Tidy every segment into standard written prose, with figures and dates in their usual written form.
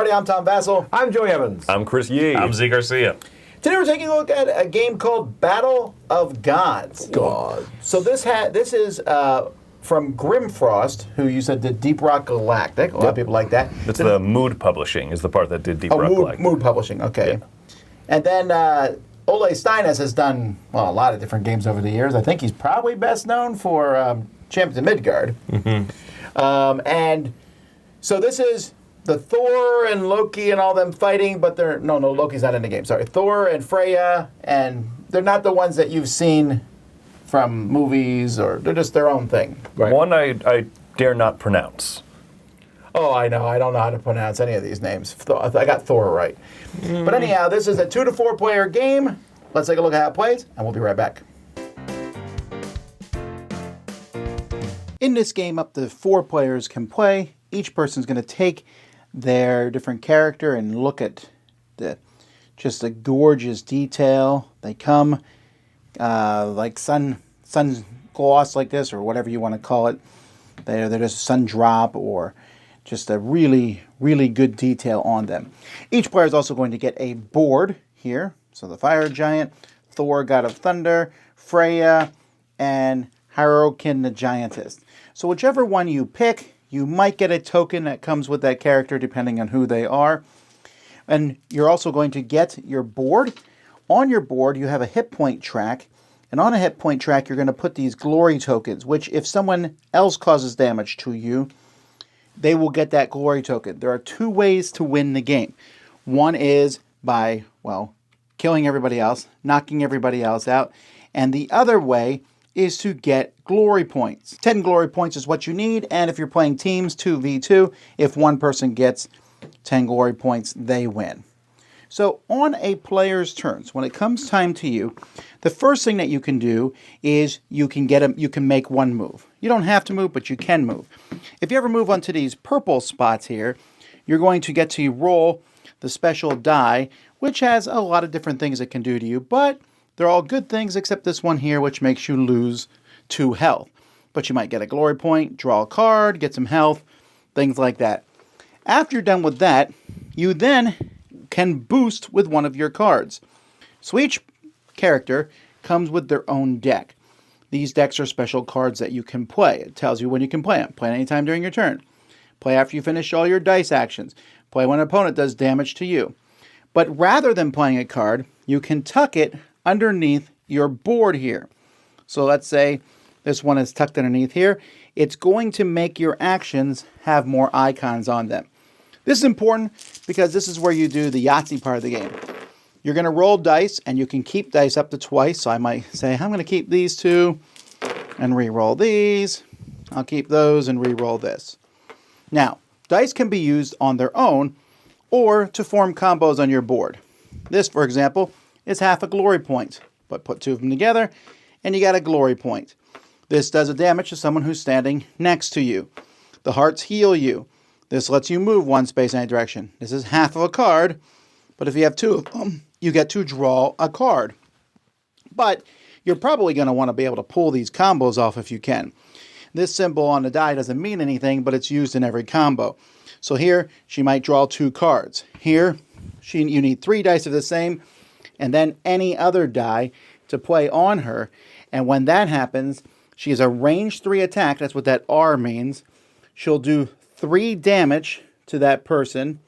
everybody. I'm Tom Vassell. I'm Joey Evans. I'm Chris Yee. I'm Z Garcia. Today we're taking a look at a game called Battle of Gods. So this is from Grimfrost, who you said did Deep Rock Galactic. A lot of people like that. It's the Mood Publishing is the part that did Deep Rock Galactic. Mood Publishing, okay. Yeah. And then Ole Steines has done, a lot of different games over the years. I think he's probably best known for Champions of Midgard. Mm-hmm. And so this is the Thor and Loki and all them fighting, but no, Loki's not in the game. Sorry, Thor and Freya, and they're not the ones that you've seen from movies, or they're just their own thing. Right. One I dare not pronounce. Oh, I know. I don't know how to pronounce any of these names. I got Thor right. But anyhow, this is a 2 to 4 player game. Let's take a look at how it plays, and we'll be right back. In this game, up to 4 players can play. Each person's going to take their different character and look at just the gorgeous detail. They come like sun gloss like this, or whatever you want to call it. They're just sun drop, or just a really, really good detail on them. Each player is also going to get a board here. So the Fire Giant, Thor, God of Thunder, Freya, and Hyrrokin the Giantess. So whichever one you pick, you might get a token that comes with that character depending on who they are. And you're also going to get your board. On your board, you have a hit point track. And on a hit point track, you're going to put these glory tokens, which if someone else causes damage to you, they will get that glory token. There are 2 ways to win the game. One is by, killing everybody else, knocking everybody else out. And the other way is to get glory points. 10 glory points is what you need, and if you're playing teams 2v2, if one person gets 10 glory points, they win. So on a player's turns, when it comes time to you, the first thing that you can do is you can make one move. You don't have to move, but you can move. If you ever move onto these purple spots here, you're going to get to roll the special die, which has a lot of different things it can do to you, but they're all good things except this one here, which makes you lose 2 health. But you might get a glory point, draw a card, get some health, things like that. After you're done with that, you then can boost with one of your cards. So each character comes with their own deck. These decks are special cards that you can play. It tells you when you can play them. Play anytime during your turn. Play after you finish all your dice actions. Play when an opponent does damage to you. But rather than playing a card, you can tuck it underneath your board here. So let's say this one is tucked underneath here. It's going to make your actions have more icons on them. This is important because this is where you do the Yahtzee part of the game. You're going to roll dice, and you can keep dice up to twice. So I might say, I'm going to keep these 2 and re-roll these. I'll keep those and re-roll this. Now, dice can be used on their own or to form combos on your board. This, for example, is half a glory point, but put 2 of them together, and you got a glory point. This does a damage to someone who's standing next to you. The hearts heal you. This lets you move 1 space in any direction. This is half of a card, but if you have 2 of them, you get to draw a card. But you're probably going to want to be able to pull these combos off if you can. This symbol on the die doesn't mean anything, but it's used in every combo. So here, she might draw 2 cards. Here, you need 3 dice of the same, and then any other die to play on her. And when that happens, she has a range 3 attack. That's what that R means. She'll do 3 damage to that person,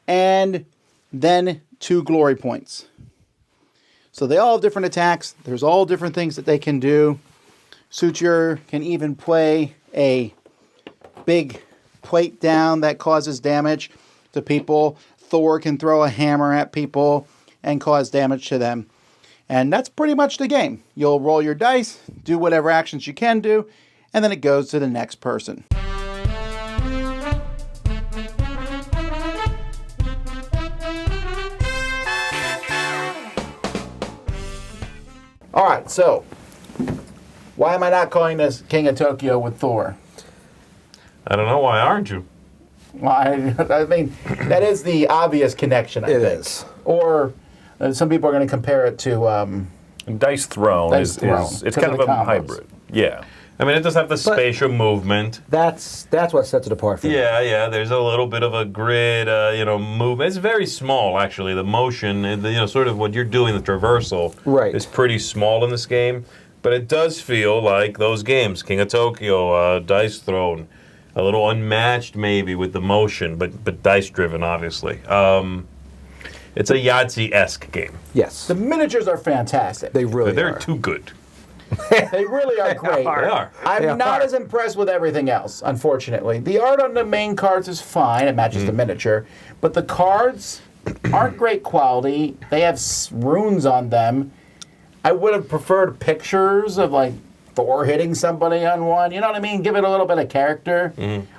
and then 2 glory points. So they all have different attacks. There's all different things that they can do. Suture can even play a big plate down that causes damage to people. Thor can throw a hammer at people and cause damage to them. And that's pretty much the game. You'll roll your dice, do whatever actions you can do, and then it goes to the next person. All right, so why am I not calling this King of Tokyo with Thor? I don't know. Why aren't you? Well, I mean, that is the obvious connection, I think. It is. Or some people are going to compare it to... Dice Throne is it's kind of a hybrid. Yeah. I mean, it does have the spatial movement. That's what sets it apart from Yeah. There's a little bit of a grid, movement. It's very small, actually. The motion, sort of what you're doing, the traversal, is pretty small in this game. But it does feel like those games, King of Tokyo, Dice Throne, a little unmatched maybe with the motion, but dice-driven, obviously. It's a Yahtzee-esque game. Yes. The miniatures are fantastic. They're too good. They really are great. They are. I'm not as impressed with everything else, unfortunately. The art on the main cards is fine. It matches the miniature. But the cards aren't great quality. They have runes on them. I would have preferred pictures of, like, Thor hitting somebody on one. You know what I mean? Give it a little bit of character.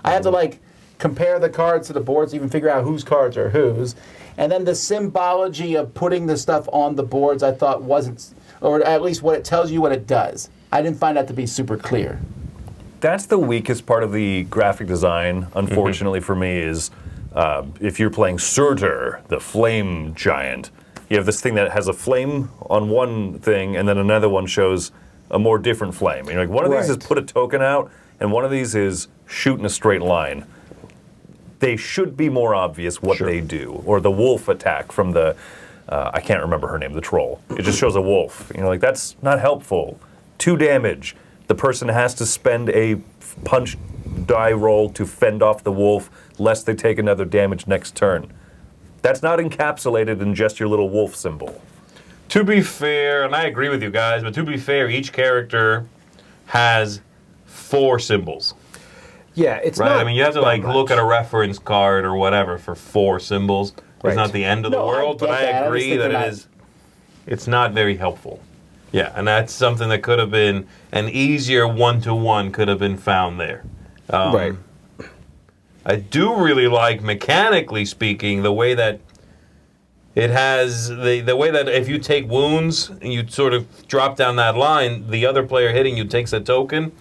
I had to, compare the cards to the boards to even figure out whose cards are whose. And then the symbology of putting the stuff on the boards I thought wasn't... or at least what it tells you what it does. I didn't find that to be super clear. That's the weakest part of the graphic design, unfortunately for me, is if you're playing Surtur, the flame giant, you have this thing that has a flame on one thing, and then another one shows a more different flame. And you're like, one of these is put a token out, and one of these is shoot in a straight line. They should be more obvious what they do. Or the wolf attack from the... I can't remember her name, the troll. It just shows a wolf. That's not helpful. 2 damage. The person has to spend a punch die roll to fend off the wolf, lest they take another damage next turn. That's not encapsulated in just your little wolf symbol. To be fair, and I agree with you guys, but to be fair, each character has 4 symbols. Yeah, it's right. not. I mean, you have to look at a reference card or whatever for 4 symbols. It's not the end of the world, but I agree that it's not very helpful. Yeah, and that's something that could have been an easier one-to-one could have been found there. Right. I do really like, mechanically speaking, the way that it has, the way that if you take wounds and you sort of drop down that line, the other player hitting you takes a token,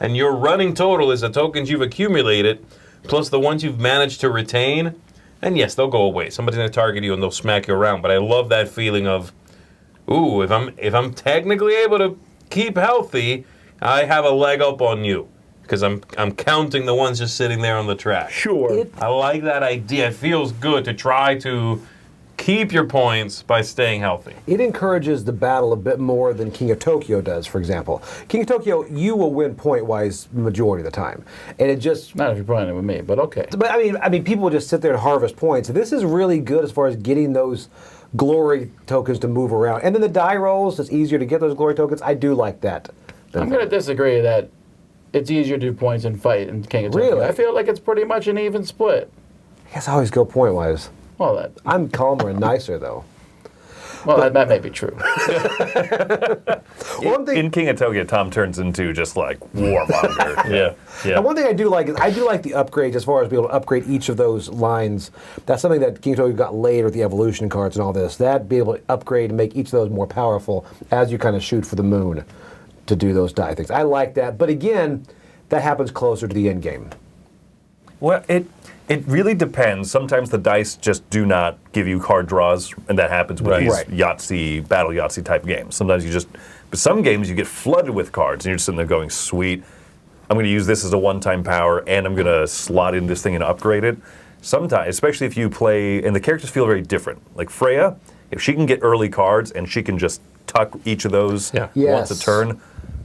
and your running total is the tokens you've accumulated, plus the ones you've managed to retain. And yes, they'll go away. Somebody's going to target you and they'll smack you around. But I love that feeling of, ooh, if I'm technically able to keep healthy, I have a leg up on you because I'm counting the ones just sitting there on the track. Sure. I like that idea. It feels good to try to keep your points by staying healthy. It encourages the battle a bit more than King of Tokyo does, for example. King of Tokyo, you will win point-wise the majority of the time. And it just... Not if you're playing it with me, but okay. But I mean, people will just sit there and harvest points. This is really good as far as getting those glory tokens to move around. And then the die rolls, it's easier to get those glory tokens. I do like that. I'm going to disagree that it's easier to do points and fight in King of Tokyo. Really? I feel like it's pretty much an even split. I guess I always go point-wise. Well, I'm calmer and nicer, though. Well, that may be true. In King of Tokyo, Tom turns into just like warmonger. Yeah. And one thing I do like is I do like the upgrades as far as being able to upgrade each of those lines. That's something that King of Tokyo got later with the evolution cards and all this. That be able to upgrade and make each of those more powerful as you kind of shoot for the moon to do those die things. I like that. But again, that happens closer to the end game. Well, it really depends. Sometimes the dice just do not give you card draws, and that happens with these Yahtzee, battle Yahtzee type games. Sometimes but some games you get flooded with cards, and you're just sitting there going, sweet, I'm going to use this as a one-time power, and I'm going to slot in this thing and upgrade it. Sometimes, especially if you play, and the characters feel very different. Like Freya, if she can get early cards, and she can just tuck each of those once a turn,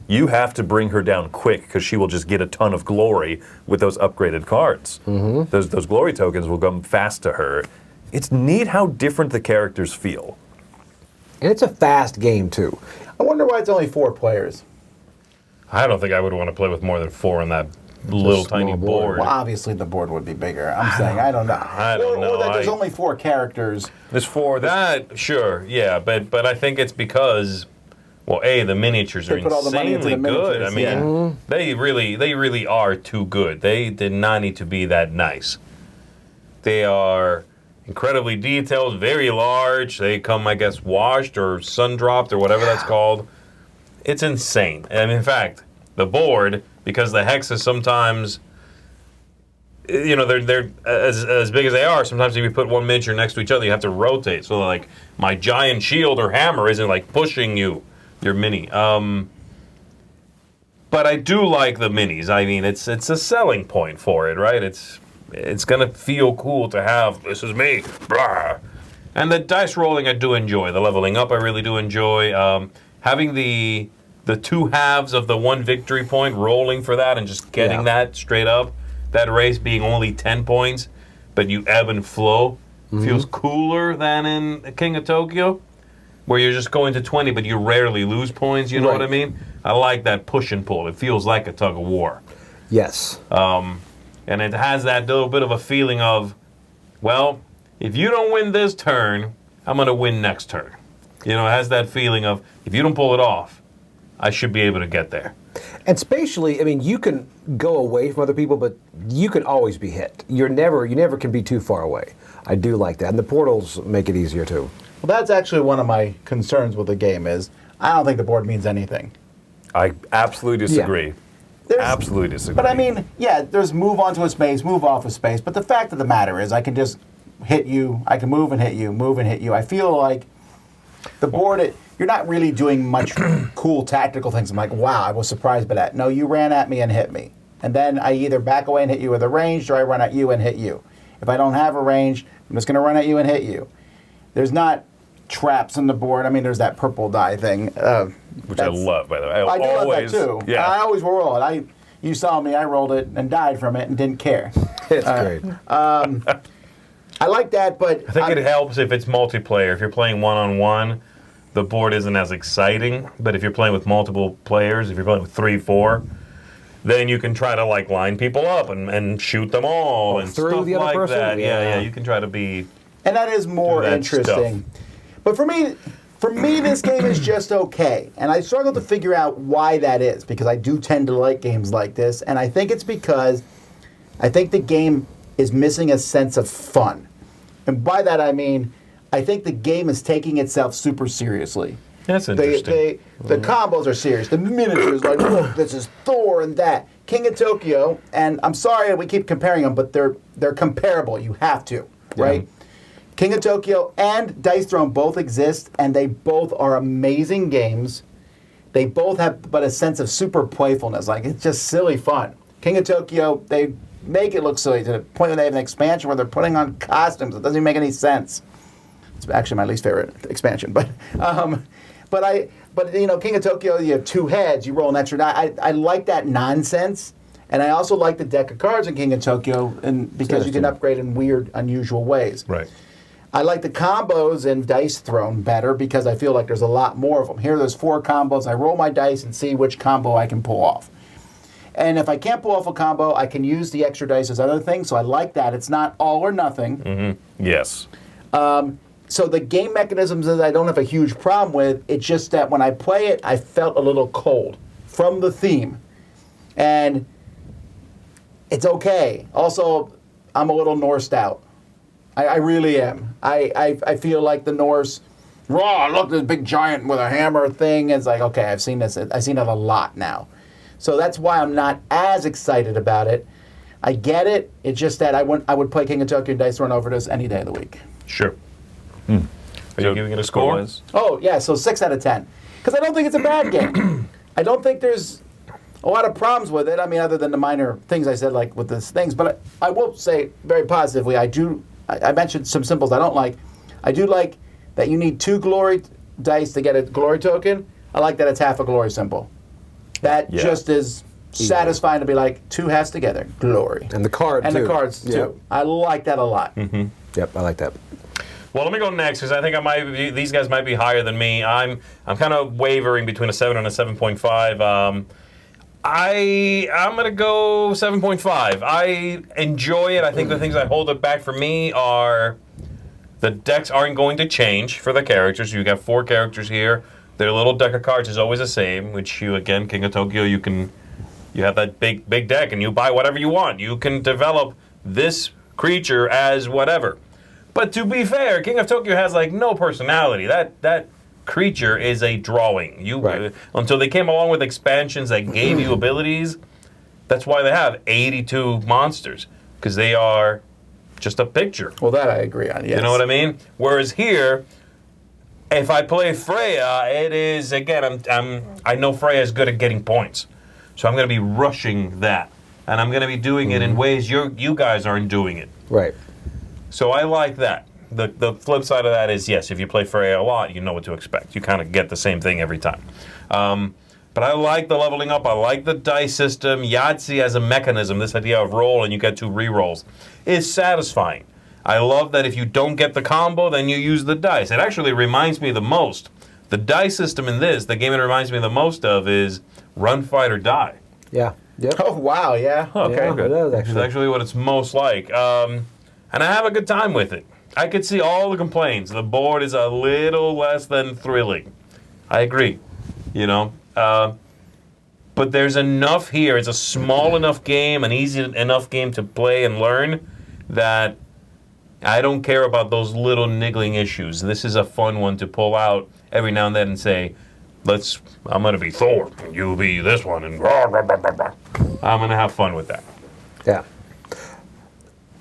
you have to bring her down quick because she will just get a ton of glory with those upgraded cards. Mm-hmm. Those glory tokens will come fast to her. It's neat how different the characters feel. And it's a fast game, too. I wonder why it's only 4 players. I don't think I would want to play with more than 4 on that little tiny board. Well, obviously the board would be bigger. I'm saying, I don't know. I don't know. Or that there's only 4 characters. There's 4. That, sure, yeah. But I think it's because... Well, the miniatures are put all the money into insanely the good. I miniatures, mean, they really are too good. They did not need to be that nice. They are incredibly detailed, very large. They come, I guess, washed or sun-dropped or whatever that's called. It's insane. And in fact, the board, because the hexes sometimes, they're as big as they are, sometimes if you put one miniature next to each other, you have to rotate. So, like, my giant shield or hammer isn't, like, pushing you. Your mini. But But I do like the minis. I mean, it's a selling point for it, right? It's gonna feel cool to have. This is me, blah. And the dice rolling, I do enjoy. The leveling up, I really do enjoy. Having the two halves of the one victory point, rolling for that, and just getting that straight up. That race being only 10 points, but you ebb and flow, feels cooler than in King of Tokyo, where you're just going to 20, but you rarely lose points. You know what I mean? I like that push and pull. It feels like a tug of war. Yes. And it has that little bit of a feeling of, well, if you don't win this turn, I'm going to win next turn. You know, it has that feeling of, if you don't pull it off, I should be able to get there. And spatially, I mean, you can go away from other people, but you can always be hit. You never can be too far away. I do like that. And the portals make it easier, too. Well, that's actually one of my concerns with the game is I don't think the board means anything. I absolutely disagree. There's- Absolutely disagree. But I mean, yeah, there's move onto a space, move off a space. But the fact of the matter is I can just hit you. I can move and hit you, move and hit you. I feel like the board, you're not really doing much cool tactical things. I'm like, wow, I was surprised by that. No, you ran at me and hit me. And then I either back away and hit you with a range, or I run at you and hit you. If I don't have a range, I'm just going to run at you and hit you. There's not traps on the board. I mean, there's that purple die thing. Which I love, by the way. I do love that too. Yeah. I always roll it. You saw me, I rolled it and died from it and didn't care. It's great. I like that, but I think it helps if it's multiplayer. If you're playing one-on-one, the board isn't as exciting. But if you're playing with multiple players, if you're playing with 3, 4, then you can try to like line people up and shoot them all and through stuff the other like person? that. Yeah. Yeah, you can try to be. and that is more Do that interesting. But for me, this game is just okay. And I struggle to figure out why that is, because I do tend to like games like this. And I think it's because I think the game is missing a sense of fun. And by that I mean, I think the game is taking itself super seriously. That's interesting. The combos are serious. The miniatures, like, look, this is Thor and that. King of Tokyo, and I'm sorry we keep comparing them, but they're comparable. You have to, right? King of Tokyo and Dice Throne both exist, and they both are amazing games. They both have but a sense of super playfulness. Like, it's just silly fun. King of Tokyo, they make it look silly to the point where they have an expansion where they're putting on costumes. It doesn't even make any sense. It's actually my least favorite expansion, but you know, King of Tokyo, you have 2 heads, you roll an extra die. I like that nonsense, and I also like the deck of cards in King of Tokyo, and because you can upgrade in weird, unusual ways. Right. I like the combos in Dice Throne better because I feel like there's a lot more of them. Here, there's 4 combos. I roll my dice and see which combo I can pull off. And if I can't pull off a combo, I can use the extra dice as other things. So I like that. It's not all or nothing. Mm-hmm. Yes. So the game mechanisms that I don't have a huge problem with. It's just that when I play it, I felt a little cold from the theme. And it's okay. Also, I'm a little Norsed out. I really am. I feel like the Norse, raw, look, this big giant with a hammer thing. It's like, okay, I've seen this. I've seen it a lot now. So that's why I'm not as excited about it. I get it. It's just that I would play King of Tokyo and Dice Run over this any day of the week. Sure. Are you giving it a score? Score-wise? Oh, yeah, so 6 out of 10. Because I don't think it's a bad game. I don't think there's a lot of problems with it. I mean, other than the minor things I said, like with these things. But I will say very positively, I mentioned some symbols I don't like. I do like that you need 2 glory dice to get a glory token. I like that it's half a glory symbol. That just is satisfying to be like 2 halves together, glory. And the card, and too. the cards, too. Yep. I like that a lot. Mm-hmm. Yep, I like that. Well, let me go next because I think these guys might be higher than me. I'm kind of wavering between a 7 and a 7.5. I'm gonna go 7.5. I enjoy it. I think the things that hold it back for me are the decks aren't going to change for the characters. You got 4 characters here. Their little deck of cards is always the same, which you, again, King of Tokyo, you have that big deck and you buy whatever you want. You can develop this creature as whatever. But to be fair, King of Tokyo has like no personality. That creature is a drawing. Until they came along with expansions that gave you abilities, that's why they have 82 monsters, because they are just a picture. Well, that I agree on, yes. You know what I mean? Whereas here, if I play Freya, it is, again, I know Freya is good at getting points. So I'm going to be rushing that. And I'm going to be doing it in ways you guys aren't doing it. Right. So I like that. The flip side of that is, yes, if you play Freya a lot, you know what to expect. You kind of get the same thing every time. But I like the leveling up. I like the dice system. Yahtzee as a mechanism, this idea of roll and you get 2 re-rolls, is satisfying. I love that if you don't get the combo, then you use the dice. It actually reminds me the most. The dice system in this, the game it reminds me the most of is Run, Fight, or Die. Yeah. Yep. Oh, wow, yeah. Okay, Yeah, good. it is, It's actually what it's most like. And I have a good time with it. I could see all the complaints. The board is a little less than thrilling. I agree. You know? But there's enough here. It's a small enough game, an easy enough game to play and learn that I don't care about those little niggling issues. This is a fun one to pull out every now and then and say, I'm going to be Thor, and you'll be this one, and rah, rah, rah, rah, rah. I'm going to have fun with that. Yeah.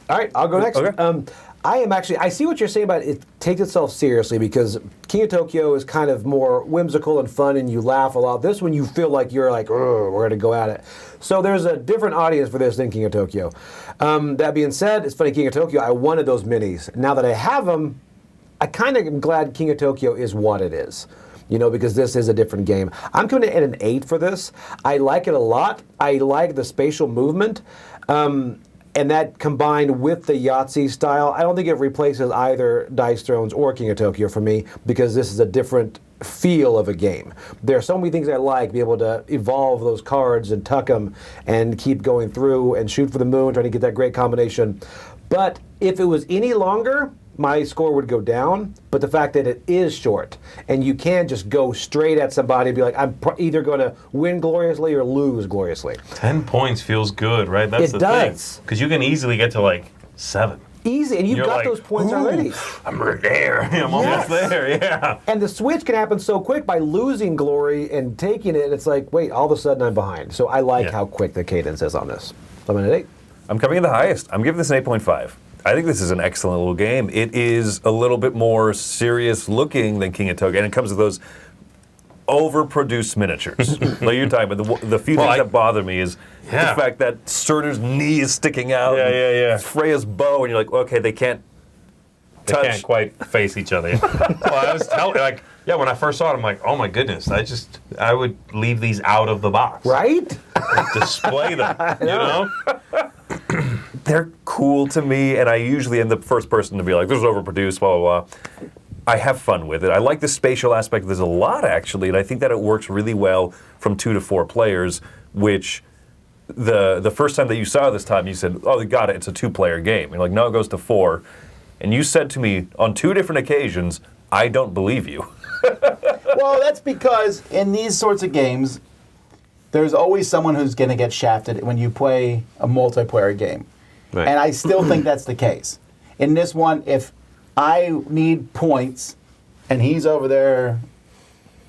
All right, I'll go next. Okay. I see what you're saying about it takes itself seriously because King of Tokyo is kind of more whimsical and fun and you laugh a lot. This one you feel like you're like, we're going to go at it. So there's a different audience for this than King of Tokyo. That being said, it's funny, King of Tokyo, I wanted those minis. Now that I have them, I kind of am glad King of Tokyo is what it is. You know, because this is a different game. I'm going to add an 8 for this. I like it a lot. I like the spatial movement. And that combined with the Yahtzee style, I don't think it replaces either Dice Thrones or King of Tokyo for me because this is a different feel of a game. There are so many things I like, be able to evolve those cards and tuck them and keep going through and shoot for the moon, trying to get that great combination. But if it was any longer, my score would go down. But the fact that it is short and you can just go straight at somebody and be like, I'm either going to win gloriously or lose gloriously. 10 points feels good, right? That's It the does. thing. Because you can easily get to like 7. Easy, and you've You're got like, those points "Ooh, already. I'm right there. I'm almost there, yeah. And the switch can happen so quick by losing glory and taking it. It's like, wait, all of a sudden I'm behind. So I like how quick the cadence is on this. So I'm at an 8. I'm coming in the highest. I'm giving this an 8.5. I think this is an excellent little game. It is a little bit more serious looking than King of Tokyo, and it comes with those overproduced miniatures. Like you're talking about, the few things that bother me is the fact that Surtur's knee is sticking out. Yeah. Freya's bow, and you're like, okay, they can't touch. They can't quite face each other. Well, I was telling, when I first saw it, I'm like, oh my goodness, I would leave these out of the box. Right? Display them, you know? They're cool to me, and I usually am the first person to be like, this is overproduced, blah, blah, blah. I have fun with it. I like the spatial aspect. There's a lot, actually, and I think that it works really well from 2 to 4 players, which the first time that you saw this time, you said, oh, you got it, it's a 2-player game. You're like, no, it goes to 4. And you said to me on 2 different occasions, I don't believe you. Well, that's because in these sorts of games, there's always someone who's going to get shafted when you play a multiplayer game. Right. And I still think that's the case. In this one, if I need points and he's over there,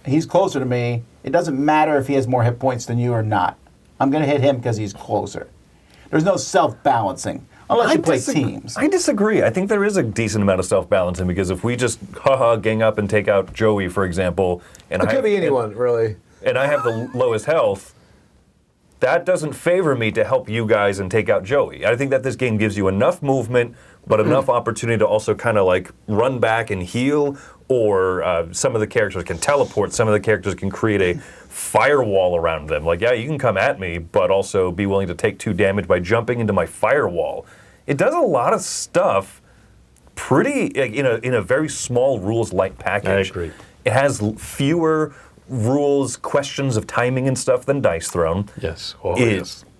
he's closer to me, it doesn't matter if he has more hit points than you or not. I'm going to hit him because he's closer. There's no self-balancing unless you play teams. I disagree. I think there is a decent amount of self-balancing because if we just gang up and take out Joey, for example, and It could be anyone, really. And I have the lowest health, that doesn't favor me to help you guys and take out Joey. I think that this game gives you enough movement, but enough opportunity to also kind of like run back and heal, or some of the characters can teleport, some of the characters can create a firewall around them. Like, yeah, you can come at me, but also be willing to take 2 damage by jumping into my firewall. It does a lot of stuff pretty, in a very small rules-light package. I agree. It has fewer rules, questions of timing and stuff than Dice Throne. Yes.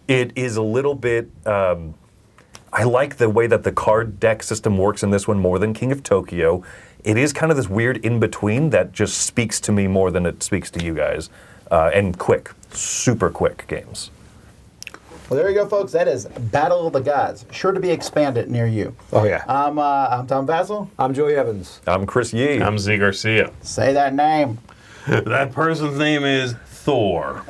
It is a little bit. I like the way that the card deck system works in this one more than King of Tokyo. It is kind of this weird in between that just speaks to me more than it speaks to you guys. And quick, super quick games. Well, there you go, folks. That is Battle of the Gods. Sure to be expanded near you. Oh, yeah. I'm Tom Vassell. I'm Joey Evans. I'm Chris Yee. I'm Z Garcia. Say that name. That person's name is Thor.